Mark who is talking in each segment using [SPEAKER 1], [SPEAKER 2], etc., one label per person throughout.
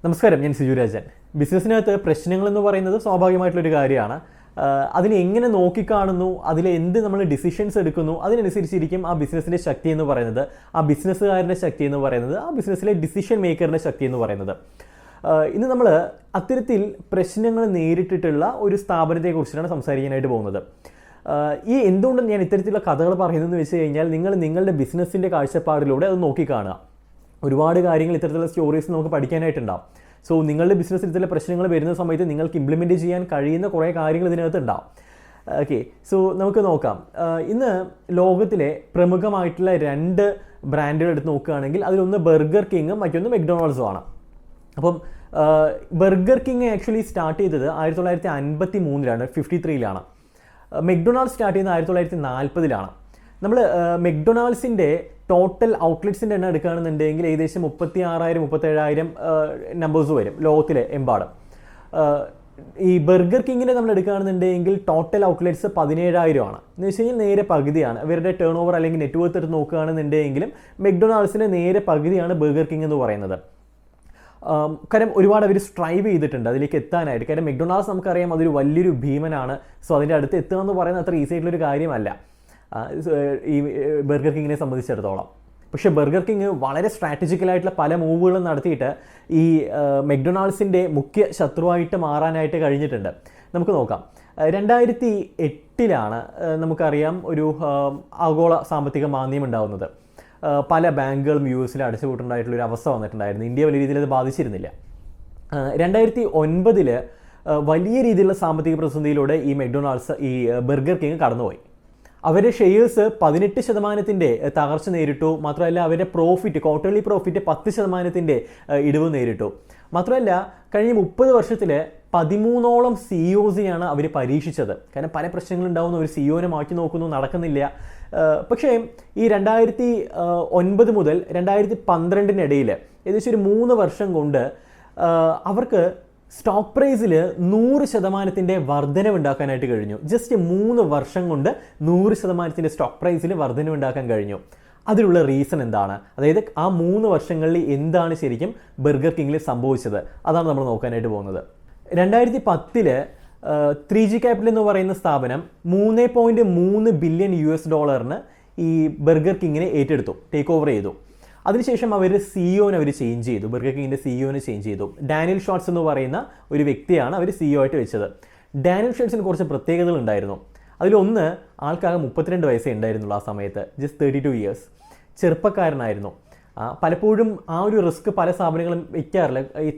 [SPEAKER 1] നമസ്കാരം, ഞാൻ സിജു രാജൻ. ബിസിനസ്സിനകത്ത് പ്രശ്നങ്ങളെന്ന് പറയുന്നത് സ്വാഭാവികമായിട്ടുള്ളൊരു കാര്യമാണ്. അതിനെ എങ്ങനെ നോക്കിക്കാണുന്നു, അതിൽ എന്ത് നമ്മൾ ഡിസിഷൻസ് എടുക്കുന്നു, അതിനനുസരിച്ചിരിക്കും ആ ബിസിനസ്സിൻ്റെ ശക്തി എന്ന് പറയുന്നത്, ആ ബിസിനസ്സുകാരൻ്റെ ശക്തി എന്ന് പറയുന്നത്, ആ ബിസിനസ്സിലെ ഡിസിഷൻ മേക്കറിൻ്റെ ശക്തി എന്ന് പറയുന്നത്. ഇന്ന് നമ്മൾ അത്തരത്തിൽ പ്രശ്നങ്ങൾ നേരിട്ടിട്ടുള്ള ഒരു സ്ഥാപനത്തെക്കുറിച്ചിട്ടാണ് സംസാരിക്കാനായിട്ട് പോകുന്നത്. എന്തുകൊണ്ട് ഞാൻ ഇത്തരത്തിലുള്ള കഥകൾ പറയുന്നതെന്ന് വെച്ച് കഴിഞ്ഞാൽ, നിങ്ങളുടെ ബിസിനസ്സിൻ്റെ കാഴ്ചപ്പാടിലൂടെ അത് നോക്കിക്കാണുക. ഒരുപാട് കാര്യങ്ങൾ ഇത്തരത്തിലുള്ള സ്റ്റോറീസ് നമുക്ക് പഠിക്കാനായിട്ടുണ്ടാവും. സോ നിങ്ങളുടെ ബിസിനസ്സിൽ ഇത്തരം പ്രശ്നങ്ങൾ വരുന്ന സമയത്ത് നിങ്ങൾക്ക് ഇംപ്ലിമെൻറ്റ് ചെയ്യാൻ കഴിയുന്ന കുറേ കാര്യങ്ങൾ ഇതിനകത്ത് ഉണ്ടാവും. ഓക്കെ, സോ നമുക്ക് നോക്കാം. ഇന്ന് ലോകത്തിലെ പ്രമുഖമായിട്ടുള്ള 2 ബ്രാൻഡുകൾ എടുത്ത് നോക്കുകയാണെങ്കിൽ അതിലൊന്ന് ബർഗർ കിങ്ങും മറ്റൊന്ന് മെക്ഡൊണാൾഡ്സും ആണ്. അപ്പം ബർഗർ കിങ് ആക്ച്വലി സ്റ്റാർട്ട് ചെയ്തത് 1953 53-ലാണ്. മെക്ഡൊണാൾഡ്സ് സ്റ്റാർട്ട് ചെയ്യുന്നത് 1940-ലാണ്. നമ്മൾ മെക്ഡൊണാൾഡ്സിൻ്റെ ടോട്ടൽ ഔട്ട്ലെറ്റ്സിൻ്റെ എണ്ണം എടുക്കുകയാണെന്നുണ്ടെങ്കിൽ ഏകദേശം 36,000-37,000 നമ്പേഴ്സ് വരും ലോകത്തിലെ എമ്പാടും. ഈ ബർഗർ കിങ്ങിനെ നമ്മൾ എടുക്കുകയാണെന്നുണ്ടെങ്കിൽ ടോട്ടൽ ഔട്ട്ലെറ്റ്സ് 17,000 ആണ്. എന്ന് വെച്ച് കഴിഞ്ഞാൽ നേരെ പകുതിയാണ് ഇവരുടെ ടേൺ ഓവർ അല്ലെങ്കിൽ നെറ്റ്വർത്ത് എടുത്ത് നോക്കുകയാണെന്നുണ്ടെങ്കിലും മെക്ഡൊണാൾഡ്സിൻ്റെ നേരെ പകുതിയാണ് ബർഗർ കിങ് എന്ന് പറയുന്നത്. കാരണം ഒരുപാട് അവർ സ്ട്രൈവ് ചെയ്തിട്ടുണ്ട് അതിലേക്ക് എത്താനായിട്ട്. കാരണം മെക്ഡൊണാൾഡ്സ് നമുക്കറിയാം അതൊരു വലിയൊരു ഭീമനാണ്. സോ അതിൻ്റെ അടുത്ത് എത്തുക എന്ന് പറയുന്നത് അത്ര ഈസി ആയിട്ടുള്ളൊരു കാര്യമല്ല ഈ ബർഗർ കിങ്ങിനെ സംബന്ധിച്ചിടത്തോളം. പക്ഷേ ബർഗർ കിങ് വളരെ സ്ട്രാറ്റജിക്കലായിട്ടുള്ള പല മൂവുകളും നടത്തിയിട്ട് ഈ മെക്ഡൊണാൾഡ്സിൻ്റെ മുഖ്യ ശത്രുവായിട്ട് മാറാനായിട്ട് കഴിഞ്ഞിട്ടുണ്ട്. നമുക്ക് നോക്കാം. 2008-ലാണ് നമുക്കറിയാം ഒരു ആഗോള സാമ്പത്തിക മാന്ദ്യം ഉണ്ടാകുന്നത്. പല ബാങ്കുകളും US അടച്ചുപൂട്ടുണ്ടായിട്ടുള്ളൊരു അവസ്ഥ വന്നിട്ടുണ്ടായിരുന്നു. ഇന്ത്യ വലിയ രീതിയിൽ അത് ബാധിച്ചിരുന്നില്ല. 2009 വലിയ രീതിയിലുള്ള സാമ്പത്തിക പ്രതിസന്ധിയിലൂടെ ഈ മെക്ഡൊണാൾഡ്സ് ഈ ബർഗർ കിങ് കടന്നുപോയി. അവരുടെ ഷെയർസ് 18% തകർച്ച നേരിട്ടു. മാത്രമല്ല അവരുടെ പ്രോഫിറ്റ്, ക്വാർട്ടർലി പ്രോഫിറ്റ് 10% ഇടിവ് നേരിട്ടു. മാത്രമല്ല കഴിഞ്ഞ 30 വർഷത്തിൽ 13ഓളം CEOസിനെയാണ് അവർ പരീക്ഷിച്ചത്. കാരണം പല പ്രശ്നങ്ങളുണ്ടാവുന്നു, ഒരു CEOനെ മാറ്റി നോക്കുന്നു, നടക്കുന്നില്ല. പക്ഷേ ഈ 2009 മുതൽ 2012 ഏകദേശം ഒരു 3 വർഷം കൊണ്ട് അവർക്ക് സ്റ്റോക്ക് പ്രൈസിൽ 100% വർധനവുണ്ടാക്കാനായിട്ട് കഴിഞ്ഞു. ജസ്റ്റ് 3 വർഷം കൊണ്ട് 100% സ്റ്റോക്ക് പ്രൈസിൽ വർധനവുണ്ടാക്കാൻ കഴിഞ്ഞു. അതിലുള്ള റീസൺ എന്താണ്? അതായത് ആ 3 വർഷങ്ങളിൽ എന്താണ് ശരിക്കും ബർഗർ കിങ്ങിൽ സംഭവിച്ചത്? അതാണ് നമ്മൾ നോക്കാനായിട്ട് പോകുന്നത്. 2010 3G ക്യാപിറ്റൽ എന്ന് പറയുന്ന സ്ഥാപനം $3.3 ബില്യൺ ഈ ബർഗർ കിങ്ങിനെ ഏറ്റെടുത്തു, ടേക്ക് ഓവർ ചെയ്തു. അതിനുശേഷം അവർ സിഇഒനെ ചേഞ്ച് ചെയ്തു. ബർഗർ കിങ്ങിൻ്റെ സിഇഒനെ ചേഞ്ച് ചെയ്തു. ഡാനിയൽ ഷോർട്സ് എന്ന് പറയുന്ന ഒരു വ്യക്തിയാണ് അവർ CEO ആയിട്ട് വെച്ചത്. ഡാനിയൽ ഷോർട്സിന് കുറച്ച് പ്രത്യേകതകൾ ഉണ്ടായിരുന്നു. അതിലൊന്ന്, ആൾക്കാകെ 32 വയസ്സേ ഉണ്ടായിരുന്നുള്ളൂ ആ സമയത്ത്. Just 32 years. ചെറുപ്പക്കാരനായിരുന്നു. പലപ്പോഴും ആ ഒരു റിസ്ക് പല സ്ഥാപനങ്ങളും വയ്ക്കാറില്ല. ഈ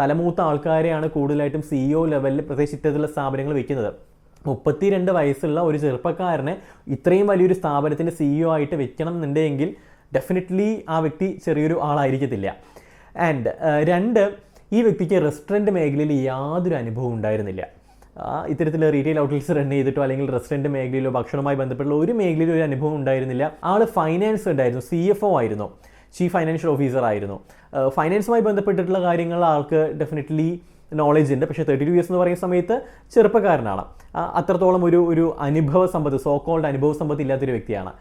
[SPEAKER 1] തലമൂത്ത ആൾക്കാരെയാണ് കൂടുതലായിട്ടും CEO ലെവലിൽ പ്രത്യേകിച്ച് ഇത്തരത്തിലുള്ള സ്ഥാപനങ്ങൾ വയ്ക്കുന്നത്. 32 വയസ്സുള്ള ഒരു ചെറുപ്പക്കാരനെ ഇത്രയും വലിയൊരു സ്ഥാപനത്തിൻ്റെ CEO ആയിട്ട് വെക്കണം എന്നുണ്ടെങ്കിൽ ഡെഫിനറ്റ്ലി ആ വ്യക്തി ചെറിയൊരു ആളായിരിക്കത്തില്ല. ആൻഡ് 2, ഈ വ്യക്തിക്ക് റെസ്റ്റോറൻറ്റ് മേഖലയിൽ യാതൊരു അനുഭവം ഉണ്ടായിരുന്നില്ല. ഇത്തരത്തിൽ റീറ്റെയിൽ ഔട്ട്ലെറ്റ്സ് റൺ ചെയ്തിട്ടോ അല്ലെങ്കിൽ റെസ്റ്റോറൻറ്റ് മേഖലയിലോ ഭക്ഷണവുമായി ബന്ധപ്പെട്ടുള്ള ഒരു മേഖലയിലും ഒരു അനുഭവം ഉണ്ടായിരുന്നില്ല. ആൾ ഫൈനാൻസ് ഉണ്ടായിരുന്നു, CFO ആയിരുന്നു, ചീഫ് ഫൈനാൻഷ്യൽ ഓഫീസർ ആയിരുന്നു. ഫൈനാൻസുമായി ബന്ധപ്പെട്ടിട്ടുള്ള കാര്യങ്ങൾ ആൾക്ക് ഡെഫിനറ്റ്ലി നോളജ് ഉണ്ട്. പക്ഷേ 32 ഇയേഴ്സ് എന്ന് പറയുന്ന സമയത്ത് ചെറുപ്പക്കാരനാണ്. അത്രത്തോളം ഒരു അനുഭവ സമ്പത്ത്, സോക്കോൾഡ് അനുഭവ സമ്പത്ത് ഇല്ലാത്തൊരു വ്യക്തിയാണ്.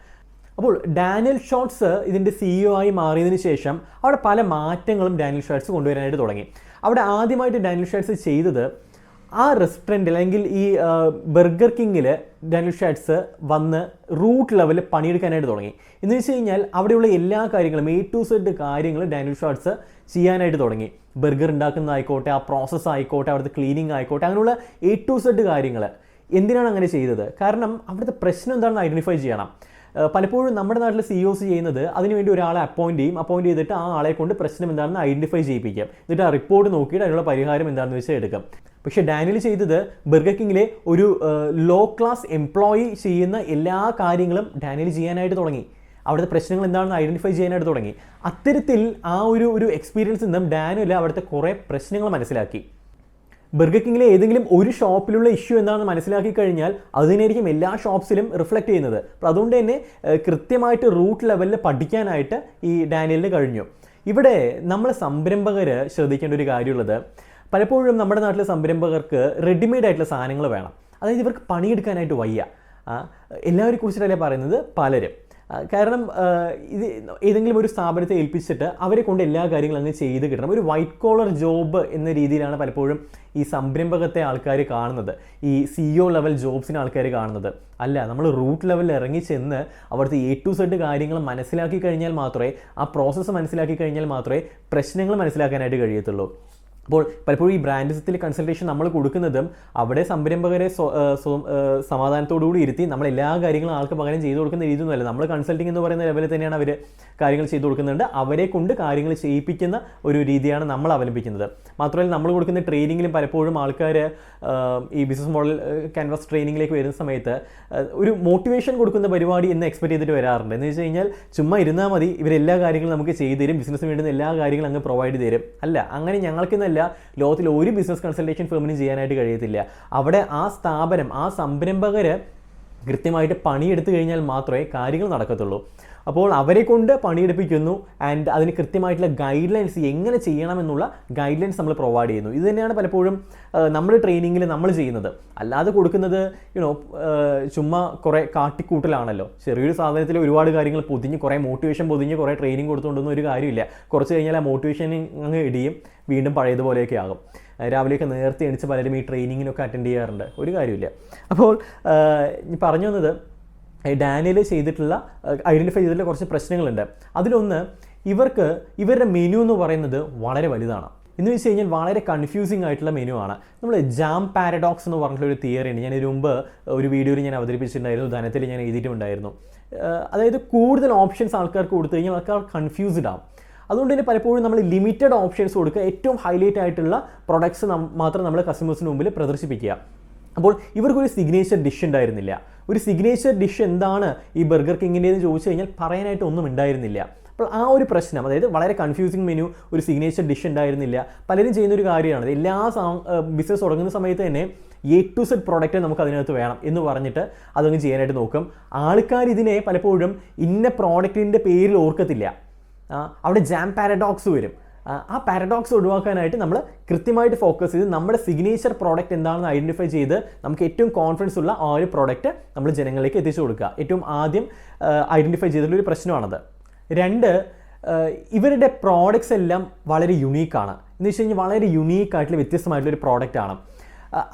[SPEAKER 1] അപ്പോൾ ഡാനിയൽ ഷോർട്സ് ഇതിൻ്റെ CEO ആയി മാറിയതിന് ശേഷം അവിടെ പല മാറ്റങ്ങളും ഡാനിയൽ ഷോർട്സ് കൊണ്ടുവരാനായിട്ട് തുടങ്ങി. അവിടെ ആദ്യമായിട്ട് ഡാനിയൽ ഷോർട്സ് ചെയ്തത് ആ റെസ്റ്റോറൻറ്റിൽ അല്ലെങ്കിൽ ഈ ബർഗർ കിങ്ങിൽ ഡാനിയൽ ഷോർട്സ് വന്ന് റൂട്ട് ലെവലിൽ പണിയെടുക്കാനായിട്ട് തുടങ്ങി. എന്ന് വെച്ച് കഴിഞ്ഞാൽ അവിടെയുള്ള എല്ലാ കാര്യങ്ങളും A to Z കാര്യങ്ങൾ ഡാനിയൽ ഷോർട്സ് ചെയ്യാനായിട്ട് തുടങ്ങി. ബർഗർ ഉണ്ടാക്കുന്നതായിക്കോട്ടെ, ആ പ്രോസസ്സ് ആയിക്കോട്ടെ, അവിടുത്തെ ക്ലീനിങ് ആയിക്കോട്ടെ, അങ്ങനെയുള്ള A to Z കാര്യങ്ങൾ. എന്തിനാണ് അങ്ങനെ ചെയ്തത്? കാരണം അവിടുത്തെ പ്രശ്നം എന്താണെന്ന് ഐഡൻറ്റിഫൈ ചെയ്യണം. പലപ്പോഴും നമ്മുടെ നാട്ടിൽ CEOs ചെയ്യുന്നത് അതിനുവേണ്ടി ഒരാളെ അപ്പോയിൻറ്റ് ചെയ്തിട്ട് ആ ആളെ കൊണ്ട് പ്രശ്നം എന്താണെന്ന് ഐഡൻറ്റിഫൈ ചെയ്യിപ്പിക്കാം. എന്നിട്ട് ആ റിപ്പോർട്ട് നോക്കിയിട്ട് അതിനുള്ള പരിഹാരം എന്താണെന്ന് വെച്ചാൽ എടുക്കാം. പക്ഷേ ഡാനിയൽ ചെയ്തത് ബർഗർ കിങ്ങിലെ ഒരു ലോ ക്ലാസ് എംപ്ലോയി ചെയ്യുന്ന എല്ലാ കാര്യങ്ങളും ഡാനിയൽ ചെയ്യാനായിട്ട് തുടങ്ങി. അവിടുത്തെ പ്രശ്നങ്ങൾ എന്താണെന്ന് ഐഡൻറ്റിഫൈ ചെയ്യാനായിട്ട് തുടങ്ങി. അത്തരത്തിൽ ആ ഒരു എക്സ്പീരിയൻസിൽ നിന്നും ഡാനിയൽ അവിടുത്തെ കുറേ പ്രശ്നങ്ങൾ മനസ്സിലാക്കി. ബർഗർ കിങ്ങിലെ ഏതെങ്കിലും ഒരു ഷോപ്പിലുള്ള ഇഷ്യൂ എന്താണെന്ന് മനസ്സിലാക്കി കഴിഞ്ഞാൽ അതിനായിരിക്കും എല്ലാ ഷോപ്സിലും റിഫ്ലക്റ്റ് ചെയ്യുന്നത്. അപ്പോൾ അതുകൊണ്ട് തന്നെ കൃത്യമായിട്ട് റൂട്ട് ലെവലിൽ പഠിക്കാനായിട്ട് ഈ ഡാനിയലിന് കഴിഞ്ഞു. ഇവിടെ നമ്മൾ സംരംഭകർ ശ്രദ്ധിക്കേണ്ട ഒരു കാര്യമുള്ളത്, പലപ്പോഴും നമ്മുടെ നാട്ടിലെ സംരംഭകർക്ക് റെഡിമെയ്ഡ് ആയിട്ടുള്ള സാധനങ്ങൾ വേണം. അതായത് ഇവർക്ക് പണിയെടുക്കാനായിട്ട് വയ്യ. എല്ലാവരെ കുറിച്ചിട്ടല്ലേ പറയുന്നത്, പലരും. കാരണം ഇത് ഏതെങ്കിലും ഒരു സ്ഥാപനത്തെ ഏൽപ്പിച്ചിട്ട് അവരെ കൊണ്ട് എല്ലാ കാര്യങ്ങളും അങ്ങ് ചെയ്ത് കിട്ടണം. ഒരു വൈറ്റ് കോളർ ജോബ് എന്ന രീതിയിലാണ് പലപ്പോഴും ഈ സംരംഭകത്തെ ആൾക്കാർ കാണുന്നത്, ഈ CEO ലെവൽ ജോബ്സിന് ആൾക്കാർ കാണുന്നത്. അല്ല, നമ്മൾ റൂട്ട് ലെവലിൽ ഇറങ്ങി ചെന്ന് അവിടുത്തെ A to Z കാര്യങ്ങൾ മനസ്സിലാക്കി കഴിഞ്ഞാൽ മാത്രമേ, ആ പ്രോസസ്സ് മനസ്സിലാക്കി കഴിഞ്ഞാൽ മാത്രമേ പ്രശ്നങ്ങൾ മനസ്സിലാക്കാനായിട്ട് കഴിയത്തുള്ളൂ. അപ്പോൾ പലപ്പോഴും ഈ ബ്രാൻഡിസത്തിൽ കൺസൾട്ടേഷൻ നമ്മൾ കൊടുക്കുന്നതും അവിടെ സംരംഭകരെ സമാധാനത്തോടുകൂടി ഇരുത്തി നമ്മൾ എല്ലാ കാര്യങ്ങളും ആൾക്ക് പകരം ചെയ്തു കൊടുക്കുന്ന രീതിയൊന്നുമല്ല. നമ്മൾ കൺസൾട്ടിംഗ് എന്ന് പറയുന്ന ലെവലിൽ തന്നെയാണ് അവർ കാര്യങ്ങൾ ചെയ്തു കൊടുക്കുന്നുണ്ട്. അവരെ കൊണ്ട് കാര്യങ്ങൾ ചെയ്യിപ്പിക്കുന്ന ഒരു രീതിയാണ് നമ്മൾ അവലംബിക്കുന്നത്. മാത്രമല്ല നമ്മൾ കൊടുക്കുന്ന ട്രെയിനിങ്ങിലും പലപ്പോഴും ആൾക്കാർ ഈ ബിസിനസ് മോഡൽ ക്യാൻവാസ് ട്രെയിനിങ്ങിലേക്ക് വരുന്ന സമയത്ത് ഒരു മോട്ടിവേഷൻ കൊടുക്കുന്ന പരിപാടി എന്ന് എക്സ്പെക്ട് ചെയ്തിട്ട് വരാറുണ്ട്. എന്ന് വെച്ച് കഴിഞ്ഞാൽ ചുമ്മാ ഇരുന്നാൽ മതി, ഇവരെല്ലാ കാര്യങ്ങളും നമുക്ക് ചെയ്തു തരും, ബിസിനസ്സിന് വേണ്ടുന്ന എല്ലാ കാര്യങ്ങളും അങ്ങ് പ്രൊവൈഡ് ചെയ്ത് തരും. അല്ല, അങ്ങനെ ഞങ്ങൾക്കെന്നല്ല ലോകത്തിൽ ഒരു ബിസിനസ് കൺസൾട്ടേഷൻ ഫേമിനും ചെയ്യാനായിട്ട് കഴിയത്തില്ല. അവിടെ ആ സ്ഥാപനം, ആ സംരംഭകർ കൃത്യമായിട്ട് പണിയെടുത്തു കഴിഞ്ഞാൽ മാത്രമേ കാര്യങ്ങൾ നടക്കത്തുള്ളൂ. അപ്പോൾ അവരെ കൊണ്ട് പണിയെടുപ്പിക്കുന്നു ആൻഡ് അതിന് കൃത്യമായിട്ടുള്ള ഗൈഡ് ലൈൻസ് എങ്ങനെ ചെയ്യണമെന്നുള്ള ഗൈഡ് ലൈൻസ് നമ്മൾ പ്രൊവൈഡ് ചെയ്യുന്നു. ഇത് തന്നെയാണ് പലപ്പോഴും നമ്മുടെ ട്രെയിനിങ്ങിൽ നമ്മൾ ചെയ്യുന്നത്. അല്ലാതെ കൊടുക്കുന്നത് ചുമ്മാ കുറേ കാട്ടിക്കൂട്ടലാണല്ലോ. ചെറിയൊരു സാധനത്തിൽ ഒരുപാട് കാര്യങ്ങൾ പൊതിഞ്ഞ്, കുറേ മോട്ടിവേഷൻ പൊതിഞ്ഞ് കുറേ ട്രെയിനിങ് കൊടുത്തുകൊണ്ടൊന്നും ഒരു കാര്യമില്ല. കുറച്ച് കഴിഞ്ഞാൽ ആ മോട്ടിവേഷൻ അങ്ങ് ഇടിയും, വീണ്ടും പഴയതുപോലെയൊക്കെ ആകും. രാവിലെയൊക്കെ നേരത്തെ എണിച്ച് പലരും ഈ ട്രെയിനിങ്ങിനൊക്കെ അറ്റൻഡ് ചെയ്യാറുണ്ട്, ഒരു കാര്യമില്ല. അപ്പോൾ പറഞ്ഞു വന്നത്, ഡാനിയൽ ഐഡൻറ്റിഫൈ ചെയ്തിട്ടുള്ള കുറച്ച് പ്രശ്നങ്ങളുണ്ട്. അതിലൊന്ന്, ഇവരുടെ മെനു എന്ന് പറയുന്നത് വളരെ വലുതാണ്. എന്ന് വെച്ച് കഴിഞ്ഞാൽ വളരെ കൺഫ്യൂസിങ് ആയിട്ടുള്ള മെനു ആണ്. നമ്മൾ ജാം പാരഡോക്സ് എന്ന് പറഞ്ഞിട്ടുള്ളൊരു തിയറി ഉണ്ട്. ഞാൻ ഇതിനു മുമ്പ് ഒരു വീഡിയോയിൽ ഞാൻ അവതരിപ്പിച്ചിട്ടുണ്ടായിരുന്നു, ധനത്തിൽ ഞാൻ എഴുതിയിട്ടുണ്ടായിരുന്നു. അതായത് കൂടുതൽ ഓപ്ഷൻസ് ആൾക്കാർക്ക് കൊടുത്തു കഴിഞ്ഞാൽ ആൾക്കാർ കൺഫ്യൂസ്ഡ് ആവും. അതുകൊണ്ട് തന്നെ പലപ്പോഴും നമ്മൾ ലിമിറ്റഡ് ഓപ്ഷൻസ് കൊടുക്കുക, ഏറ്റവും ഹൈലൈറ്റ് ആയിട്ടുള്ള പ്രൊഡക്ട്സ് മാത്രം നമ്മൾ കസ്റ്റമേഴ്സിന് മുമ്പിൽ പ്രദർശിപ്പിക്കുക. അപ്പോൾ ഇവർക്കൊരു സിഗ്നേച്ചർ ഡിഷ് ഉണ്ടായിരുന്നില്ല. ഒരു സിഗ്നേച്ചർ ഡിഷ് എന്താണ് ഈ ബർഗർ കിങ്ങിൻ്റെന്ന് ചോദിച്ചു കഴിഞ്ഞാൽ പറയാനായിട്ട് ഒന്നും ഉണ്ടായിരുന്നില്ല. അപ്പോൾ ആ ഒരു പ്രശ്നം, അതായത് വളരെ കൺഫ്യൂസിങ് മെനു, ഒരു സിഗ്നേച്ചർ ഡിഷ് ഉണ്ടായിരുന്നില്ല. പലരും ചെയ്യുന്നൊരു കാര്യമാണ്, എല്ലാ ബിസിനസ് തുടങ്ങുന്ന സമയത്ത് തന്നെ A to Z പ്രോഡക്റ്റ് നമുക്ക് അതിനകത്ത് വേണം എന്ന് പറഞ്ഞിട്ട് അതങ്ങ് ചെയ്യാനായിട്ട് നോക്കും. ആൾക്കാർ ഇതിനെ പലപ്പോഴും ഇന്ന പ്രോഡക്റ്റിൻ്റെ പേരിൽ ഓർക്കത്തില്ല. അവിടെ ജാം പാരഡോക്സ് വരും. ആ പാരഡോക്സ് ഒഴിവാക്കാനായിട്ട് നമ്മൾ കൃത്യമായിട്ട് ഫോക്കസ് ചെയ്ത് നമ്മുടെ സിഗ്നേച്ചർ പ്രോഡക്റ്റ് എന്താണെന്ന് ഐഡൻറ്റിഫൈ ചെയ്ത് നമുക്ക് ഏറ്റവും കോൺഫിഡൻസ് ഉള്ള ആ ഒരു പ്രോഡക്റ്റ് നമ്മൾ ജനങ്ങളിലേക്ക് എത്തിച്ചു കൊടുക്കുക. ഏറ്റവും ആദ്യം ഐഡൻറ്റിഫൈ ചെയ്തിട്ടുള്ളൊരു പ്രശ്നമാണത്. 2, ഇവരുടെ പ്രോഡക്റ്റ്സ് എല്ലാം വളരെ യുണീക്കാണ്. എന്ന് വെച്ച് കഴിഞ്ഞാൽ വളരെ യുണീക്കായിട്ടുള്ള വ്യത്യസ്തമായിട്ടുള്ളൊരു പ്രോഡക്റ്റാണ്.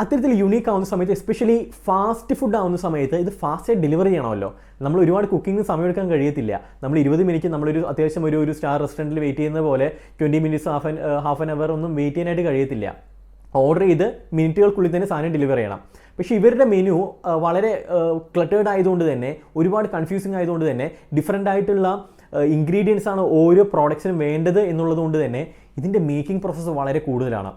[SPEAKER 1] അത്തരത്തിൽ യുണീക്ക് ആവുന്ന സമയത്ത്, എസ്പെഷ്യലി ഫാസ്റ്റ് ഫുഡ് ആവുന്ന സമയത്ത് ഇത് ഫാസ്റ്റായി ഡെലിവറി ചെയ്യണമല്ലോ. നമ്മൾ ഒരുപാട് കുക്കിംഗ് സമയമെടുക്കാൻ കഴിയത്തില്ല. നമ്മൾ 20 മിനിറ്റ് നമ്മളൊരു അത്യാവശ്യം ഒരു സ്റ്റാർ റെസ്റ്റോറൻറ്റിൽ വെയിറ്റ് ചെയ്യുന്ന പോലെ 20 മിനിറ്റ്സ് ഹാഫ് ആൻ അവർ ഒന്നും വെയിറ്റ് ചെയ്യാനായിട്ട് കഴിയത്തില്ല. ഓർഡർ ചെയ്ത് മിനിറ്റുകൾക്കുള്ളിൽ തന്നെ സാധനം ഡെലിവർ ചെയ്യണം. പക്ഷേ ഇവരുടെ മെനു വളരെ ക്ലട്ടേർഡ് ആയതുകൊണ്ട് തന്നെ, ഒരുപാട് കൺഫ്യൂസിങ് ആയതുകൊണ്ട് തന്നെ, ഡിഫറെൻ്റ് ആയിട്ടുള്ള ഇൻഗ്രീഡിയൻസ് ആണ് ഓരോ പ്രോഡക്ട്സിനും വേണ്ടത് എന്നുള്ളത് കൊണ്ട് തന്നെ ഇതിൻ്റെ മേക്കിംഗ് പ്രോസസ്സ് വളരെ കൂടുതലാണ്.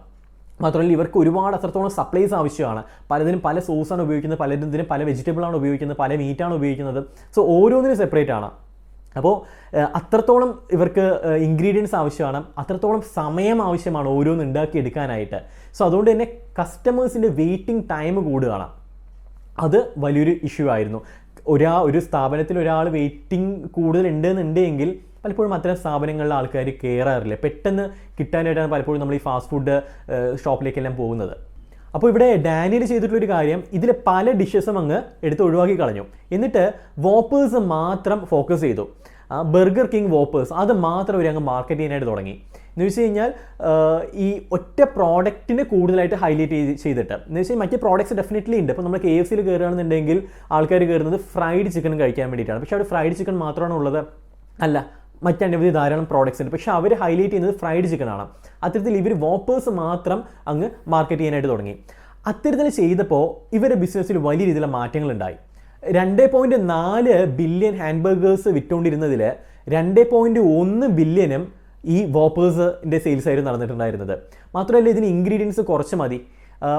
[SPEAKER 1] മാത്രമല്ല ഇവർക്ക് ഒരുപാട് അത്രത്തോളം സപ്ലൈസ് ആവശ്യമാണ്. പലതിനും പല സോസാണ് ഉപയോഗിക്കുന്നത്, പലതിനും പല വെജിറ്റബിളാണ് ഉപയോഗിക്കുന്നത്, പല മീറ്റാണ് ഉപയോഗിക്കുന്നത്. സോ ഓരോന്നിനും സെപ്പറേറ്റ് ആണ്. അപ്പോൾ അത്രത്തോളം ഇവർക്ക് ഇൻഗ്രീഡിയൻസ് ആവശ്യമാണ്, അത്രത്തോളം സമയം ആവശ്യമാണ് ഓരോന്ന് ഉണ്ടാക്കിയെടുക്കാനായിട്ട്. സോ അതുകൊണ്ട് തന്നെ കസ്റ്റമേഴ്സിൻ്റെ വെയിറ്റിംഗ് ടൈം കൂടുകയാണ്. അത് വലിയൊരു ഇഷ്യൂ ആയിരുന്നു. ഒരു സ്ഥാപനത്തിൽ ഒരാൾ വെയിറ്റിംഗ് കൂടുതലുണ്ടെന്നുണ്ടെങ്കിൽ പലപ്പോഴും അത്തരം സ്ഥാപനങ്ങളിലെ ആൾക്കാർ കയറാറില്ല. പെട്ടെന്ന് കിട്ടാനായിട്ടാണ് പലപ്പോഴും നമ്മൾ ഈ ഫാസ്റ്റ് ഫുഡ് ഷോപ്പിലേക്കെല്ലാം പോകുന്നത്. അപ്പോൾ ഇവിടെ ഡാനിയൽ ചെയ്തിട്ടുള്ളൊരു കാര്യം, ഇതിൽ പല ഡിഷസും അങ്ങ് എടുത്ത് ഒഴിവാക്കി കളഞ്ഞു. എന്നിട്ട് വോപ്പേഴ്സ് മാത്രം ഫോക്കസ് ചെയ്തു. ബർഗർ കിങ് വോപ്പേഴ്സ് അത് മാത്രം അവർ അങ്ങ് മാർക്കറ്റ് ചെയ്യാനായിട്ട് തുടങ്ങി. എന്ന് വെച്ച് കഴിഞ്ഞാൽ ഈ ഒറ്റ പ്രോഡക്റ്റിന് കൂടുതലായിട്ട് ഹൈലൈറ്റ് ചെയ്തിട്ട്, എന്ന് വെച്ചാൽ മറ്റ് പ്രോഡക്ട്സ് ഡെഫിനറ്റ്ലി ഉണ്ട്. ഇപ്പോൾ നമ്മൾ KFCയിൽ കയറുകയാണെന്നുണ്ടെങ്കിൽ ആൾക്കാർ കയറുന്നത് ഫ്രൈഡ് ചിക്കൻ കഴിക്കാൻ വേണ്ടിയിട്ടാണ്. പക്ഷേ അവിടെ ഫ്രൈഡ് ചിക്കൻ മാത്രമാണ് ഉള്ളത്? അല്ല, മറ്റനവധി ധാരാളം പ്രോഡക്ട്സ് ഉണ്ട്. പക്ഷേ അവർ ഹൈലൈറ്റ് ചെയ്യുന്നത് ഫ്രൈഡ് ചിക്കൻ ആണ്. അത്തരത്തിൽ ഇവർ വോപ്പേഴ്സ് മാത്രം അങ്ങ് മാർക്കറ്റ് ചെയ്യാനായിട്ട് തുടങ്ങി. അത്തരത്തിൽ ചെയ്തപ്പോൾ ഇവരുടെ ബിസിനസ്സിൽ വലിയ രീതിയിലുള്ള മാറ്റങ്ങളുണ്ടായി. 2.4 ബില്യൺ ഹാൻബർഗേഴ്സ് വിറ്റുകൊണ്ടിരുന്നതിൽ 2.1 ബില്യനും ഈ വോപ്പേഴ്സിൻ്റെ സെയിൽസ് ആയിരുന്നു നടന്നിട്ടുണ്ടായിരുന്നത്. മാത്രമല്ല ഇതിന് ഇൻഗ്രീഡിയൻസ് കുറച്ച് മതി,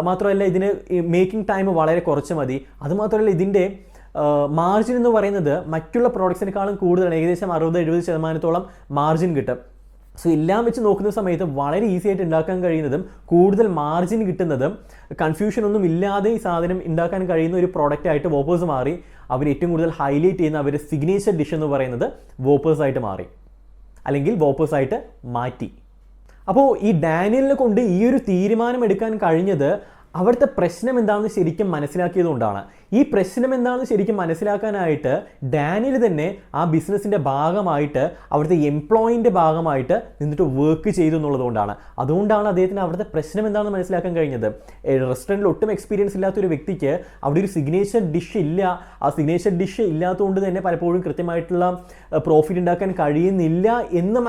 [SPEAKER 1] മാത്രമല്ല ഇതിന് മേക്കിംഗ് ടൈം വളരെ കുറച്ച് മതി. അതുമാത്രമല്ല ഇതിൻ്റെ മാർജിൻ എന്ന് പറയുന്നത് മറ്റുള്ള പ്രോഡക്ട്സിനേക്കാളും കൂടുതലാണ്. ഏകദേശം 60-70% മാർജിൻ കിട്ടും. സോ എല്ലാം വെച്ച് നോക്കുന്ന സമയത്ത് വളരെ ഈസി ആയിട്ട് ഉണ്ടാക്കാൻ കഴിയുന്നതും കൂടുതൽ മാർജിൻ കിട്ടുന്നതും കൺഫ്യൂഷൻ ഒന്നും ഇല്ലാതെ ഈ സാധനം ഉണ്ടാക്കാൻ കഴിയുന്ന ഒരു പ്രോഡക്റ്റായിട്ട് വോപ്പേഴ്സ് മാറി. അവർ ഏറ്റവും കൂടുതൽ ഹൈലൈറ്റ് ചെയ്യുന്ന അവരുടെ സിഗ്നേച്ചർ ഡിഷ് എന്ന് പറയുന്നത് വോപ്പേഴ്സായിട്ട് മാറി, അല്ലെങ്കിൽ വോപ്പേഴ്സായിട്ട് മാറ്റി. അപ്പോൾ ഈ ഡാനിയലിനെ കൊണ്ട് ഈ ഒരു തീരുമാനം എടുക്കാൻ കഴിഞ്ഞത് അവിടുത്തെ പ്രശ്നം എന്താണെന്ന് ശരിക്കും മനസ്സിലാക്കിയതുകൊണ്ടാണ്. ഈ പ്രശ്നം എന്താണെന്ന് ശരിക്കും മനസ്സിലാക്കാനായിട്ട് ഡാനിയൽ തന്നെ ആ ബിസിനസ്സിൻ്റെ ഭാഗമായിട്ട് അവിടുത്തെ എംപ്ലോയിൻ്റെ ഭാഗമായിട്ട് നിന്നിട്ട് വർക്ക് ചെയ്തു എന്നുള്ളതുകൊണ്ടാണ്. അതുകൊണ്ടാണ് അദ്ദേഹത്തിന് അവിടുത്തെ പ്രശ്നം എന്താണെന്ന് മനസ്സിലാക്കാൻ കഴിഞ്ഞത്. റെസ്റ്റോറൻറ്റിൽ ഒട്ടും എക്സ്പീരിയൻസ് ഇല്ലാത്തൊരു വ്യക്തിക്ക് അവിടെ ഒരു സിഗ്നേച്ചർ ഡിഷ് ഇല്ല. ആ സിഗ്നേച്ചർ ഡിഷ് ഇല്ലാത്തതുകൊണ്ട് തന്നെ പലപ്പോഴും കൃത്യമായിട്ടുള്ള പ്രോഫിറ്റ് ഉണ്ടാക്കാൻ കഴിയുന്നില്ല എന്ന്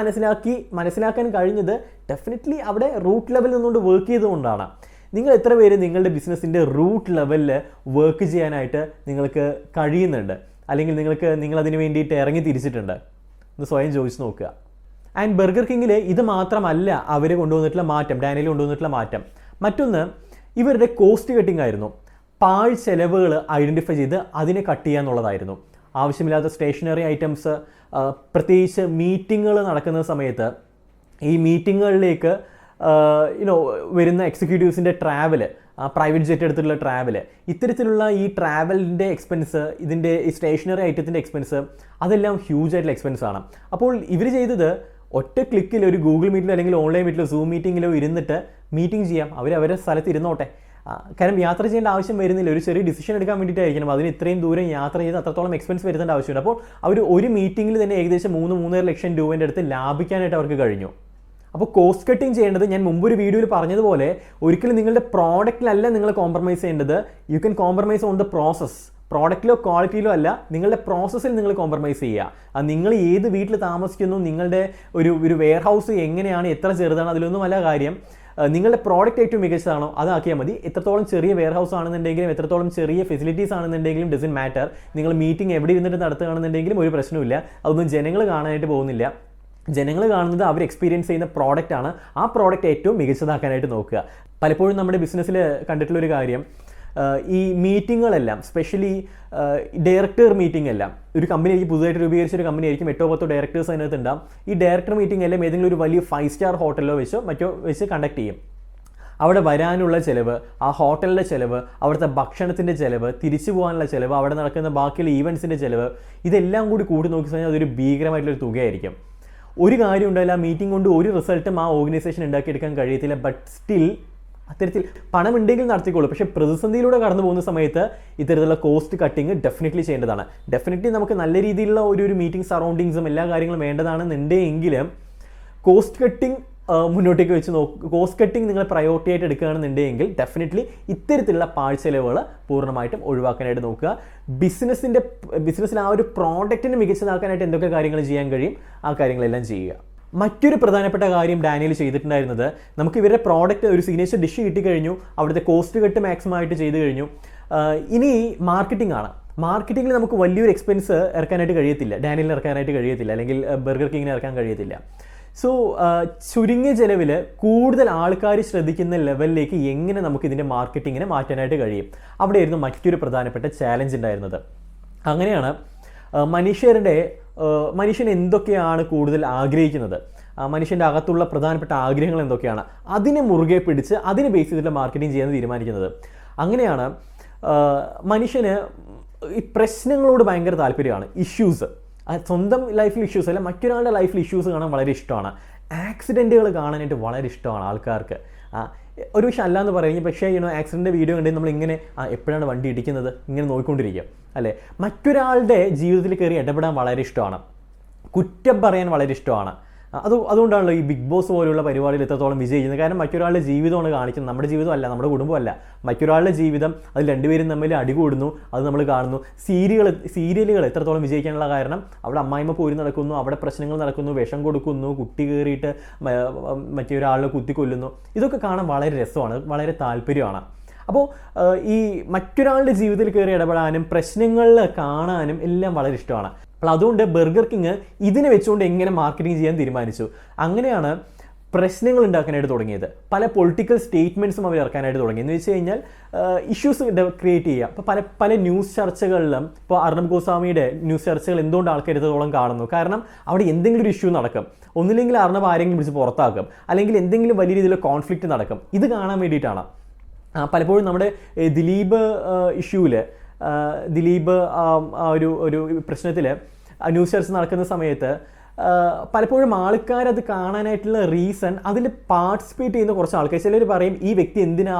[SPEAKER 1] മനസ്സിലാക്കാൻ കഴിഞ്ഞത് ഡെഫിനറ്റ്ലി അവിടെ റൂട്ട് ലെവലിൽ നിന്നുകൊണ്ട് വർക്ക് ചെയ്തുകൊണ്ടാണ്. നിങ്ങൾ എത്ര പേര് നിങ്ങളുടെ ബിസിനസ്സിൻ്റെ റൂട്ട് ലെവലിൽ വർക്ക് ചെയ്യാനായിട്ട് നിങ്ങൾക്ക് കഴിയുന്നുണ്ട്, അല്ലെങ്കിൽ നിങ്ങളതിന് വേണ്ടിയിട്ട് ഇറങ്ങി തിരിച്ചിട്ടുണ്ട് എന്ന് സ്വയം ചോദിച്ച് നോക്കുക. ആൻഡ് ബർഗർ കിങ്ങിൽ ഇത് മാത്രമല്ല അവർ കൊണ്ടുവന്നിട്ടുള്ള മാറ്റം, ഡാനിയൽ കൊണ്ടുവന്നിട്ടുള്ള മാറ്റം. മറ്റൊന്ന് ഇവരുടെ കോസ്റ്റ് കട്ടിംഗ് ആയിരുന്നു. പാഴ് ചെലവുകൾ ഐഡൻറ്റിഫൈ ചെയ്ത് അതിനെ കട്ട് ചെയ്യുക എന്നുള്ളതായിരുന്നു. ആവശ്യമില്ലാത്ത സ്റ്റേഷനറി ഐറ്റംസ്, പ്രത്യേകിച്ച് മീറ്റിങ്ങുകൾ നടക്കുന്ന സമയത്ത് ഈ മീറ്റിങ്ങുകളിലേക്ക് വരുന്ന എക്സിക്യൂട്ടീവ്സിൻ്റെ ട്രാവൽ, പ്രൈവറ്റ് ജെറ്റ് എടുത്തിട്ടുള്ള ട്രാവൽ, ഇത്തരത്തിലുള്ള ഈ ട്രാവലിൻ്റെ എക്സ്പെൻസ്, ഇതിൻ്റെ ഈ സ്റ്റേഷനറി ഐറ്റത്തിൻ്റെ എക്സ്പെൻസ്, അതെല്ലാം ഹ്യൂജ് ആയിട്ടുള്ള എക്സ്പെൻസ് ആണ്. അപ്പോൾ ഇവർ ചെയ്തത് ഒറ്റ ക്ലിക്കിൽ ഒരു ഗൂഗിൾ മീറ്റിലോ അല്ലെങ്കിൽ ഓൺലൈൻ മീറ്റിലോ സൂം മീറ്റിങ്ങിലോ ഇരുന്നിട്ട് മീറ്റിംഗ് ചെയ്യാം. അവരവരുടെ സ്ഥലത്ത് ഇരുന്നോട്ടെ. കാരണം യാത്ര ചെയ്യേണ്ട ആവശ്യം വരുന്നില്ല. ഒരു ചെറിയ ഡിസിഷൻ എടുക്കാൻ വേണ്ടിയിട്ടായിരിക്കണം അതിന് ഇത്രയും ദൂരം യാത്ര ചെയ്ത് അത്രത്തോളം എക്സ്പെൻസ് വരുത്തേണ്ട ആവശ്യമുണ്ട്. അപ്പോൾ അവർ ഒരു മീറ്റിങ്ങിൽ തന്നെ ഏകദേശം 3-3.5 ലക്ഷം രൂപേൻ്റെ അടുത്ത് ലാഭിക്കാനായിട്ട് അവർക്ക് കഴിഞ്ഞു. അപ്പോൾ കോസ്റ്റ് കട്ടിങ് ചെയ്യേണ്ടത് ഞാൻ മുമ്പൊരു വീഡിയോയിൽ പറഞ്ഞതുപോലെ ഒരിക്കലും നിങ്ങളുടെ പ്രോഡക്റ്റിലല്ല നിങ്ങൾ കോംപ്രമൈസ് ചെയ്യേണ്ടത്. You can compromise on the process. പ്രോഡക്റ്റിലോ ക്വാളിറ്റിയിലോ അല്ല, നിങ്ങളുടെ പ്രോസസ്സിൽ നിങ്ങൾ കോംപ്രമൈസ് ചെയ്യുക. നിങ്ങൾ ഏത് വീട്ടിൽ താമസിക്കുന്നു, നിങ്ങളുടെ ഒരു വെയർ ഹൗസ് എങ്ങനെയാണ്, എത്ര ചെറുതാണ്, അതിലൊന്നും അല്ല കാര്യം. നിങ്ങളുടെ പ്രോഡക്റ്റ് ഏറ്റവും മികച്ചതാണോ അതാക്കിയാൽ മതി. എത്രത്തോളം ചെറിയ വെയർ ഹൗസ് ആണെന്നുണ്ടെങ്കിലും എത്രത്തോളം ചെറിയ ഫെസിലിറ്റീസ് ആണെന്നുണ്ടെങ്കിലും ഡസൻ മാറ്റർ. നിങ്ങൾ മീറ്റിംഗ് എവിടെ ഇരുന്നിട്ട് നടത്തുകയാണെന്നുണ്ടെങ്കിലും ഒരു പ്രശ്നമില്ല. അതൊന്നും ജനങ്ങൾ കാണാനായിട്ട് പോകുന്നില്ല. ജനങ്ങൾ കാണുന്നത് അവർ എക്സ്പീരിയൻസ് ചെയ്യുന്ന പ്രോഡക്റ്റാണ്. ആ പ്രോഡക്റ്റ് ഏറ്റവും മികച്ചതാക്കാനായിട്ട് നോക്കുക. പലപ്പോഴും നമ്മുടെ ബിസിനസ്സിൽ കണ്ടിട്ടുള്ളൊരു കാര്യം, ഈ മീറ്റിങ്ങുകളെല്ലാം, സ്പെഷ്യലി ഡയറക്ടർ മീറ്റിംഗ് എല്ലാം, ഒരു കമ്പനി ആയിരിക്കും, പുതുതായിട്ട് രൂപീകരിച്ചൊരു കമ്പനി ആയിരിക്കും, 8-10 ഡയറക്ടേഴ്സ് അതിനകത്ത് ഉണ്ടാവും. ഈ ഡയറക്ടർ മീറ്റിംഗ് എല്ലാം ഏതെങ്കിലും ഒരു വലിയ 5 സ്റ്റാർ ഹോട്ടലിലോ മറ്റോ വെച്ച് കണ്ടക്ട് ചെയ്യും. അവിടെ വരാനുള്ള ചിലവ്, ആ ഹോട്ടലിൻ്റെ ചിലവ്, അവിടുത്തെ ഭക്ഷണത്തിൻ്റെ ചിലവ്, തിരിച്ചു പോകാനുള്ള ചിലവ്, അവിടെ നടക്കുന്ന ബാക്കിയുള്ള ഈവൻസിൻ്റെ ചിലവ്, ഇതെല്ലാം കൂടി കൂട്ടി നോക്കി കഴിഞ്ഞാൽ അതൊരു ഭീകരമായിട്ടുള്ളൊരു തുകയായിരിക്കും. ഒരു കാര്യം ഉണ്ടായില്ല, ആ മീറ്റിംഗ് കൊണ്ട് ഒരു റിസൾട്ടും ആ ഓർഗനൈസേഷൻ ഉണ്ടാക്കിയെടുക്കാൻ കഴിയത്തില്ല. ബട്ട് സ്റ്റിൽ അത്തരത്തിൽ പണം ഉണ്ടെങ്കിൽ നടത്തിക്കോളൂ. പക്ഷേ പ്രതിസന്ധിയിലൂടെ കടന്നു പോകുന്ന സമയത്ത് ഇത്തരത്തിലുള്ള കോസ്റ്റ് കട്ടിങ് ഡെഫിനറ്റ്ലി ചെയ്യേണ്ടതാണ്. ഡെഫിനറ്റ്ലി നമുക്ക് നല്ല രീതിയിലുള്ള ഒരു മീറ്റിംഗ് സറൗണ്ടിങ്സും എല്ലാ കാര്യങ്ങളും വേണ്ടതാണെന്നുണ്ടെങ്കിലും കോസ്റ്റ് കട്ടിങ് മുന്നോട്ടേക്ക് വെച്ച് കോസ്റ്റ് കട്ടിങ് നിങ്ങൾ പ്രയോറിറ്റി ആയിട്ട് എടുക്കുകയാണെന്നുണ്ടെങ്കിൽ ഡെഫിനറ്റ്ലി ഇത്തരത്തിലുള്ള പാഴ്ചെലവുകൾ പൂർണ്ണമായിട്ടും ഒഴിവാക്കാനായിട്ട് നോക്കുക. ബിസിനസ്സിൽ ആ ഒരു പ്രോഡക്റ്റിന് മികച്ചതാക്കാനായിട്ട് എന്തൊക്കെ കാര്യങ്ങൾ ചെയ്യാൻ കഴിയും ആ കാര്യങ്ങളെല്ലാം ചെയ്യുക. മറ്റൊരു പ്രധാനപ്പെട്ട കാര്യം ഡാനിയൽ ചെയ്തിട്ടുണ്ടായിരുന്നത്, നമുക്ക് ഇവരുടെ പ്രോഡക്റ്റ് ഒരു സിഗ്നേച്ചർ ഡിഷ് കിട്ടിക്കഴിഞ്ഞു, അവിടുത്തെ കോസ്റ്റ് കട്ട് മാക്സിമം ആയിട്ട് ചെയ്ത് കഴിഞ്ഞു. ഇനി മാർക്കറ്റിംഗ് ആണ്. മാർക്കറ്റിങ്ങിൽ നമുക്ക് വലിയൊരു എക്സ്പെൻസ് ഇറക്കാനായിട്ട് കഴിയത്തില്ല, ഡാനിയലിന് ഇറക്കാനായിട്ട് കഴിയത്തില്ല, അല്ലെങ്കിൽ ബർഗർ കിങ്ങിന് ഇറക്കാൻ കഴിയത്തില്ല. സോ ചുരുങ്ങിയ ചിലവിൽ കൂടുതൽ ആൾക്കാർ ശ്രദ്ധിക്കുന്ന ലെവലിലേക്ക് എങ്ങനെ നമുക്ക് ഇതിൻ്റെ മാർക്കറ്റിങ്ങിനെ മാറ്റാനായിട്ട് കഴിയും, അവിടെയായിരുന്നു മറ്റൊരു പ്രധാനപ്പെട്ട ചാലഞ്ച് ഉണ്ടായിരുന്നത്. അങ്ങനെയാണ് മനുഷ്യൻ എന്തൊക്കെയാണ് കൂടുതൽ ആഗ്രഹിക്കുന്നത്, മനുഷ്യൻ്റെ അകത്തുള്ള പ്രധാനപ്പെട്ട ആഗ്രഹങ്ങൾ എന്തൊക്കെയാണ്, അതിനെ മുറുകെ പിടിച്ച് അതിനെ ബേസ് ചെയ്തിട്ടുള്ള മാർക്കറ്റിംഗ് ചെയ്യാൻ തീരുമാനിക്കുന്നത്. അങ്ങനെയാണ് മനുഷ്യന് ഈ പ്രശ്നങ്ങളോട് ഭയങ്കര താല്പര്യമാണ്. ഇഷ്യൂസ്, സ്വന്തം ലൈഫിൽ ഇഷ്യൂസ് അല്ല, മറ്റൊരാളുടെ ലൈഫിൽ ഇഷ്യൂസ് കാണാൻ വളരെ ഇഷ്ടമാണ്. ആക്സിഡൻറ്റുകൾ കാണാനായിട്ട് വളരെ ഇഷ്ടമാണ് ആൾക്കാർക്ക്. ഒരു വിഷയം അല്ലാന്ന് പറയുന്നത്, പക്ഷേ ആക്സിഡൻറ്റ് വീഡിയോ കണ്ടെങ്കിൽ നമ്മളിങ്ങനെ എപ്പോഴാണ് വണ്ടി ഇടിക്കുന്നത് ഇങ്ങനെ നോക്കിക്കൊണ്ടിരിക്കുക അല്ലേ. മറ്റൊരാളുടെ ജീവിതത്തിൽ കയറി ഇടപെടാൻ വളരെ ഇഷ്ടമാണ്, കുറ്റം പറയാൻ വളരെ ഇഷ്ടമാണ്. അതുകൊണ്ടാണല്ലോ ഈ ബിഗ് ബോസ് പോലുള്ള പരിപാടിയിൽ എത്രത്തോളം വിജയിക്കുന്നത്. കാരണം മറ്റൊരാളുടെ ജീവിതമാണ് കാണിക്കുന്നത്, നമ്മുടെ ജീവിതമല്ല, നമ്മുടെ കുടുംബമല്ല, മറ്റൊരാളുടെ ജീവിതം. അതിൽ രണ്ടുപേരും തമ്മിൽ അടികൂടുന്നു, അത് നമ്മൾ കാണുന്നു. സീരിയലുകൾ എത്രത്തോളം വിജയിക്കാനുള്ള കാരണം, അവിടെ അമ്മായിമ്മ പോരി നടക്കുന്നു, അവിടെ പ്രശ്നങ്ങൾ നടക്കുന്നു, വിഷം കൊടുക്കുന്നു, കുട്ടി കയറിയിട്ട് മറ്റൊരാളിനെ കുത്തിക്കൊല്ലുന്നു. ഇതൊക്കെ കാണാൻ വളരെ രസമാണ്, വളരെ താല്പര്യമാണ്. അപ്പോൾ ഈ മറ്റൊരാളുടെ ജീവിതത്തിൽ കയറി ഇടപെടാനും പ്രശ്നങ്ങളിൽ കാണാനും എല്ലാം വളരെ ഇഷ്ടമാണ്. അപ്പോൾ അതുകൊണ്ട് ബർഗർ കിങ് ഇതിനെ വെച്ചുകൊണ്ട് എങ്ങനെ മാർക്കറ്റിംഗ് ചെയ്യാൻ തീരുമാനിച്ചു. അങ്ങനെയാണ് പ്രശ്നങ്ങൾ ഉണ്ടാക്കാനായിട്ട് തുടങ്ങിയത്. പല പൊളിറ്റിക്കൽ സ്റ്റേറ്റ്മെൻറ്റ്സും അവർ ഇറക്കാനായിട്ട് തുടങ്ങി. എന്ന് വെച്ച് കഴിഞ്ഞാൽ ഇഷ്യൂസ് ക്രിയേറ്റ് ചെയ്യുക. അപ്പോൾ പല ന്യൂസ് ചർച്ചകളിലും, ഇപ്പോൾ അർണബ് ഗോസ്വാമിയുടെ ന്യൂസ് ചർച്ചകൾ എന്തുകൊണ്ട് ആൾക്കാർ എത്രത്തോളം കാണുന്നു, കാരണം അവിടെ എന്തെങ്കിലും ഒരു ഇഷ്യൂ നടക്കും. ഒന്നില്ലെങ്കിൽ അർണബ് ആരെങ്കിലും പിടിച്ച് പുറത്താക്കും, അല്ലെങ്കിൽ എന്തെങ്കിലും വലിയ രീതിയിലുള്ള കോൺഫ്ലിക്റ്റ് നടക്കും. ഇത് കാണാൻ വേണ്ടിയിട്ടാണ്. പലപ്പോഴും നമ്മുടെ ദിലീപ് ഇഷ്യൂവിൽ, ദിലീപ് ഒരു പ്രശ്നത്തിൽ ന്യൂസ് ചർച്ച നടക്കുന്ന സമയത്ത് പലപ്പോഴും ആൾക്കാരത് കാണാനായിട്ടുള്ള റീസൺ അതിൽ പാർട്ടിസിപ്പേറ്റ് ചെയ്യുന്ന കുറച്ച് ആൾക്കാർ. ചിലർ പറയും ഈ വ്യക്തി എന്തിനാ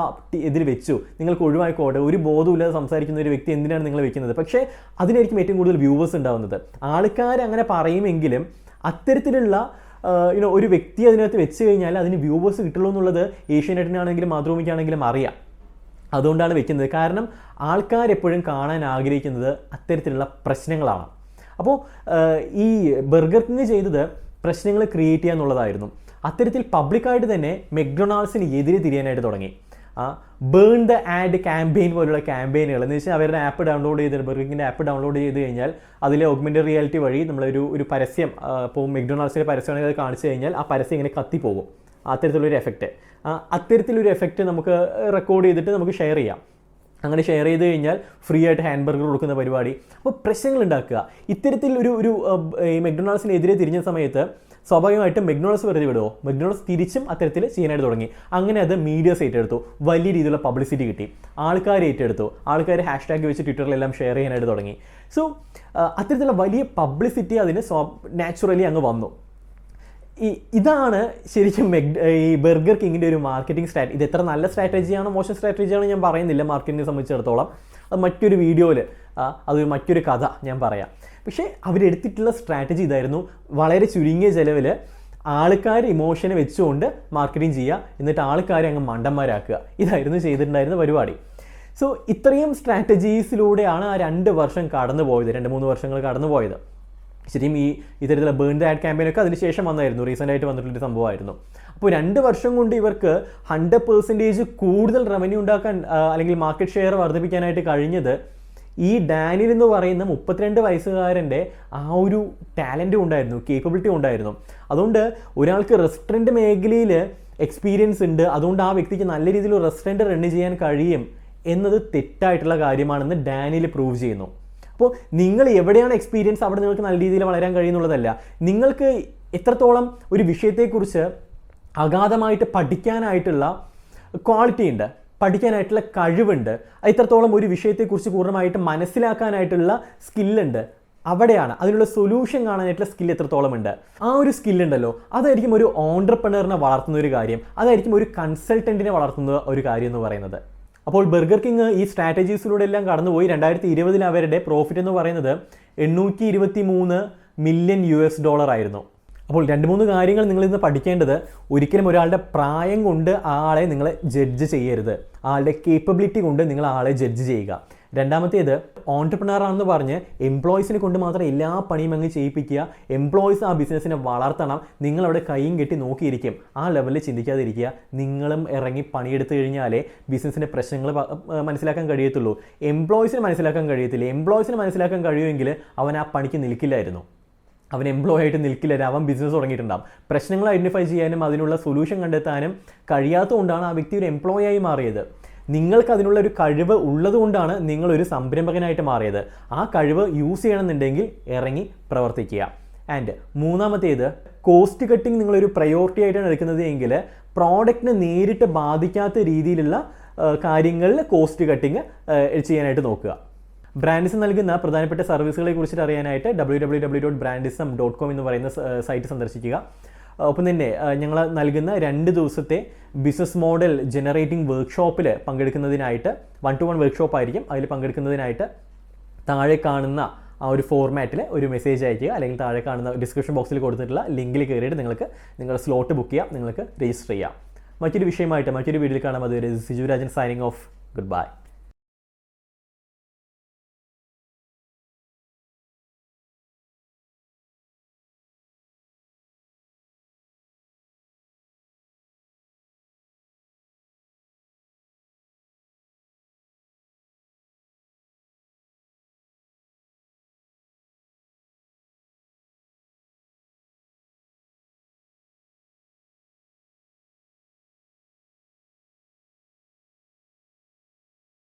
[SPEAKER 1] ഇതിൽ വെച്ചു, നിങ്ങൾക്ക് ഒഴിവായിക്കോട്ടെ, ഒരു ബോധമില്ലാതെ സംസാരിക്കുന്ന ഒരു വ്യക്തി എന്തിനാണ് നിങ്ങൾ വെക്കുന്നത്. പക്ഷേ അതിനായിരിക്കും ഏറ്റവും കൂടുതൽ വ്യൂവേഴ്സ് ഉണ്ടാകുന്നത്. ആൾക്കാർ അങ്ങനെ പറയുമെങ്കിലും അത്തരത്തിലുള്ള ഒരു വ്യക്തി അതിനകത്ത് വെച്ച് കഴിഞ്ഞാൽ അതിന് വ്യൂവേഴ്സ് കിട്ടുള്ളൂ എന്നുള്ളത് ഏഷ്യാനെറ്റിനാണെങ്കിലും മാതൃഭൂമിക്കാണെങ്കിലും അറിയാം. അതുകൊണ്ടാണ് വെക്കുന്നത്. കാരണം ആൾക്കാരെപ്പോഴും കാണാൻ ആഗ്രഹിക്കുന്നത് അത്തരത്തിലുള്ള പ്രശ്നങ്ങളാണ്. അപ്പോൾ ഈ ബർഗർ കിങ് ചെയ്തത് പ്രശ്നങ്ങൾ ക്രിയേറ്റ് ചെയ്യുക എന്നുള്ളതായിരുന്നു. അത്തരത്തിൽ പബ്ലിക്കായിട്ട് തന്നെ മെക്ഡൊണാൾഡ്സിന് എതിരെ തിരിയാനായിട്ട് തുടങ്ങി. ബേൺ ദ ആഡ് ക്യാമ്പയിൻ പോലുള്ള ക്യാമ്പയിനുകൾ എന്ന് വെച്ചാൽ അവരുടെ ആപ്പ് ഡൗൺലോഡ് ചെയ്ത് ബർഗർ കിങ്ങിൻ്റെ ആപ്പ് ഡൗൺലോഡ് ചെയ്ത് കഴിഞ്ഞാൽ അതിലെ ഓഗ്മെൻറ്റഡ് റിയാലിറ്റി വഴി നമ്മളൊരു പരസ്യം, ഇപ്പോൾ മെക്ഡൊണാൾഡ്സിൻ്റെ പരസ്യമാണെങ്കിൽ അത് കാണിച്ചു കഴിഞ്ഞാൽ ആ പരസ്യം ഇങ്ങനെ കത്തിപ്പോകും. അത്തരത്തിലുള്ളൊരു എഫക്റ്റ്, അത്തരത്തിലൊരു എഫക്റ്റ് നമുക്ക് റെക്കോർഡ് ചെയ്തിട്ട് നമുക്ക് ഷെയർ ചെയ്യാം. അങ്ങനെ ഷെയർ ചെയ്ത് കഴിഞ്ഞാൽ ഫ്രീ ആയിട്ട് ഹാൻബർഗർ കൊടുക്കുന്ന പരിപാടി. അപ്പോൾ പ്രശ്നങ്ങൾ ഉണ്ടാക്കുക. ഇത്തരത്തിൽ ഒരു മെക്ഡൊണാൾഡ്സിനെതിരെ തിരിഞ്ഞ സമയത്ത് സ്വാഭാവികമായിട്ടും മെക്ഡൊണാൾഡ്സ് വെറുതെ വിടുമോ? മെക്ഡൊണാൾഡ്സ് തിരിച്ചും അത്തരത്തിൽ ചെയ്യാനായിട്ട് തുടങ്ങി. അങ്ങനെ അത് മീഡിയാസ് ഏറ്റെടുത്തു, വലിയ രീതിയിലുള്ള പബ്ലിസിറ്റി കിട്ടി, ആൾക്കാർ ഏറ്റെടുത്തു, ആൾക്കാർ ഹാഷ്ടാഗ് വെച്ച് ട്വിറ്ററിലെല്ലാം ഷെയർ ചെയ്യാനായിട്ട് തുടങ്ങി. സോ അത്തരത്തിലുള്ള വലിയ പബ്ലിസിറ്റി അതിന് നാച്ചുറലി അങ്ങ് വന്നു. ഇതാണ് ശരിക്കും ഈ ബർഗർ കിങ്ങിൻ്റെ ഒരു മാർക്കറ്റിംഗ് സ്ട്രാറ്റജി. ഇത് എത്ര നല്ല സ്ട്രാറ്റജിയാണോ മോശം സ്ട്രാറ്റജിയാണോ ഞാൻ പറയുന്നില്ല മാർക്കറ്റിങ്ങിനെ സംബന്ധിച്ചിടത്തോളം. അത് മറ്റൊരു വീഡിയോയിൽ അതൊരു മറ്റൊരു കഥ ഞാൻ പറയാം. പക്ഷേ അവരെടുത്തിട്ടുള്ള സ്ട്രാറ്റജി ഇതായിരുന്നു. വളരെ ചുരുങ്ങിയ ചിലവിൽ ആൾക്കാർ ഇമോഷനെ വെച്ചുകൊണ്ട് മാർക്കറ്റിംഗ് ചെയ്യുക, എന്നിട്ട് ആൾക്കാരെ അങ്ങ് മണ്ടന്മാരാക്കുക. ഇതായിരുന്നു ചെയ്തിട്ടുണ്ടായിരുന്ന പരിപാടി. സോ ഇത്രയും സ്ട്രാറ്റജീസിലൂടെയാണ് ആ 2 വർഷം കടന്നു പോയത്, 2-3 വർഷങ്ങൾ കടന്നു പോയത്. ശരിയും ഇത്തരത്തിലുള്ള ബേൺ ദ ആഡ് ക്യാമ്പയിനൊക്കെ അതിന് ശേഷം വന്നായിരുന്നു, റീസെൻ്റായിട്ട് വന്നിട്ടുള്ളൊരു സംഭവമായിരുന്നു. അപ്പോൾ 2 വർഷം കൊണ്ട് ഇവർക്ക് 100% കൂടുതൽ റവന്യൂ ഉണ്ടാക്കാൻ അല്ലെങ്കിൽ മാർക്കറ്റ് ഷെയർ വർദ്ധിപ്പിക്കാനായിട്ട് കഴിഞ്ഞത് ഈ ഡാനിയൽ എന്ന് പറയുന്ന 32 വയസ്സുകാരൻ്റെ ആ ഒരു ടാലൻറ്റും ഉണ്ടായിരുന്നു, കേപ്പബിലിറ്റി ഉണ്ടായിരുന്നു. അതുകൊണ്ട് ഒരാൾക്ക് റെസ്റ്റോറൻറ്റ് മേഖലയിൽ എക്സ്പീരിയൻസ് ഉണ്ട്, അതുകൊണ്ട് ആ വ്യക്തിക്ക് നല്ല രീതിയിൽ റെസ്റ്റോറൻറ്റ് റൺ ചെയ്യാൻ കഴിയും എന്നത് തെറ്റായിട്ടുള്ള കാര്യമാണെന്ന് ഡാനിയൽ പ്രൂവ് ചെയ്യുന്നു. അപ്പോൾ നിങ്ങൾ എവിടെയാണ് എക്സ്പീരിയൻസ് അവിടെ നിങ്ങൾക്ക് നല്ല രീതിയിൽ വളരാൻ കഴിയുന്നുള്ളതല്ല, നിങ്ങൾക്ക് എത്രത്തോളം ഒരു വിഷയത്തെക്കുറിച്ച് അഗാധമായിട്ട് പഠിക്കാനായിട്ടുള്ള ക്വാളിറ്റി ഉണ്ട്, പഠിക്കാനായിട്ടുള്ള കഴിവുണ്ട്, എത്രത്തോളം ഒരു വിഷയത്തെക്കുറിച്ച് പൂർണ്ണമായിട്ട് മനസ്സിലാക്കാനായിട്ടുള്ള സ്കില്ലുണ്ട്, അവിടെയാണ് അതിനുള്ള സൊല്യൂഷൻ കാണാനായിട്ടുള്ള സ്കിൽ എത്രത്തോളം ഉണ്ട്. ആ ഒരു സ്കില്ലുണ്ടല്ലോ, അതായിരിക്കും ഒരു ഓൺട്രപ്രണറിനെ വളർത്തുന്ന ഒരു കാര്യം, അതായിരിക്കും ഒരു കൺസൾട്ടൻറ്റിനെ വളർത്തുന്ന ഒരു കാര്യം എന്ന് പറയുന്നത്. അപ്പോൾ ബർഗർ കിങ് ഈ സ്ട്രാറ്റജീസിലൂടെ എല്ലാം കടന്നുപോയി. 2020 അവരുടെ പ്രോഫിറ്റ് എന്ന് പറയുന്നത് $823 മില്യൺ ആയിരുന്നു. അപ്പോൾ 2-3 കാര്യങ്ങൾ നിങ്ങളിന്ന് പഠിക്കേണ്ടത്: ഒരിക്കലും ഒരാളുടെ പ്രായം കൊണ്ട് ആളെ നിങ്ങൾ ജഡ്ജ് ചെയ്യരുത്, ആളുടെ കേപ്പബിലിറ്റി കൊണ്ട് നിങ്ങൾ ആളെ ജഡ്ജ് ചെയ്യുക. രണ്ടാമത്തേത്, ഓൺട്രപ്രണർ ആണെന്ന് പറഞ്ഞ് എംപ്ലോയീസിനെ കൊണ്ട് മാത്രം എല്ലാ പണിയും അങ്ങ് ചെയ്യിപ്പിക്കുക. എംപ്ലോയീസ് ആ ബിസിനസ്സിനെ വളർത്തണം, നിങ്ങളവിടെ കൈയും കെട്ടി നോക്കിയിരിക്കും. ആ ലെവലിൽ ചിന്തിക്കാതിരിക്കുക. നിങ്ങളും ഇറങ്ങി പണിയെടുത്തു കഴിഞ്ഞാലേ ബിസിനസ്സിൻ്റെ പ്രശ്നങ്ങൾ മനസ്സിലാക്കാൻ കഴിയത്തുള്ളൂ. എംപ്ലോയീസിന് മനസ്സിലാക്കാൻ കഴിയത്തില്ല. എംപ്ലോയീസിന് മനസ്സിലാക്കാൻ കഴിയുമെങ്കിൽ അവൻ ആ പണിക്ക് നിൽക്കില്ലായിരുന്നു, അവൻ എംപ്ലോയി ആയിട്ട് നിൽക്കില്ല, അവൻ ബിസിനസ് തുടങ്ങിയിട്ടുണ്ടാകും. പ്രശ്നങ്ങൾ ഐഡൻറ്റിഫൈ ചെയ്യാനും അതിനുള്ള സൊല്യൂഷൻ കണ്ടെത്താനും കഴിയാത്തതുകൊണ്ടാണ് ആ വ്യക്തി ഒരു എംപ്ലോയി ആയി മാറിയത്. നിങ്ങൾക്ക് അതിനുള്ള ഒരു കഴിവ് ഉള്ളതുകൊണ്ടാണ് നിങ്ങളൊരു സംരംഭകനായിട്ട് മാറിയത്. ആ കഴിവ് യൂസ് ചെയ്യണമെന്നുണ്ടെങ്കിൽ ഇറങ്ങി പ്രവർത്തിക്കുക. ആൻഡ് മൂന്നാമത്തേത്, കോസ്റ്റ് കട്ടിങ് നിങ്ങളൊരു പ്രയോറിറ്റി ആയിട്ടാണ് എടുക്കുന്നത് എങ്കിൽ പ്രോഡക്റ്റിനെ നേരിട്ട് ബാധിക്കാത്ത രീതിയിലുള്ള കാര്യങ്ങളിൽ കോസ്റ്റ് കട്ടിങ് ചെയ്യാനായിട്ട് നോക്കുക. ബ്രാൻഡിസം നൽകുന്ന പ്രധാനപ്പെട്ട സർവീസുകളെ കുറിച്ചിട്ട് അറിയാനായിട്ട് www.brandism.com എന്ന് പറയുന്ന സൈറ്റ് സന്ദർശിക്കുക. ഒപ്പം തന്നെ ഞങ്ങൾ നൽകുന്ന 2 ദിവസത്തെ ബിസിനസ് മോഡൽ ജനറേറ്റിംഗ് വർക്ക്ഷോപ്പിൽ പങ്കെടുക്കുന്നതിനായിട്ട് 1-to-1 വർക്ക്ഷോപ്പ് ആയിരിക്കും. അതിൽ പങ്കെടുക്കുന്നതിനായിട്ട് താഴെ കാണുന്ന ആ ഒരു ഫോർമാറ്റിൽ ഒരു മെസ്സേജ് അയക്കുക, അല്ലെങ്കിൽ താഴെ കാണുന്ന ഡിസ്ക്രിപ്ഷൻ ബോക്സിൽ കൊടുത്തിട്ടുള്ള ലിങ്കിൽ കയറിയിട്ട് നിങ്ങൾക്ക് നിങ്ങളുടെ സ്ലോട്ട് ബുക്ക് ചെയ്യാം, നിങ്ങൾക്ക് രജിസ്റ്റർ ചെയ്യാം. മറ്റൊരു വിഷയമായിട്ട് മറ്റൊരു വീഡിയോയിൽ കാണാം. അതുവരെ Siju Rajan signing off. Good bye.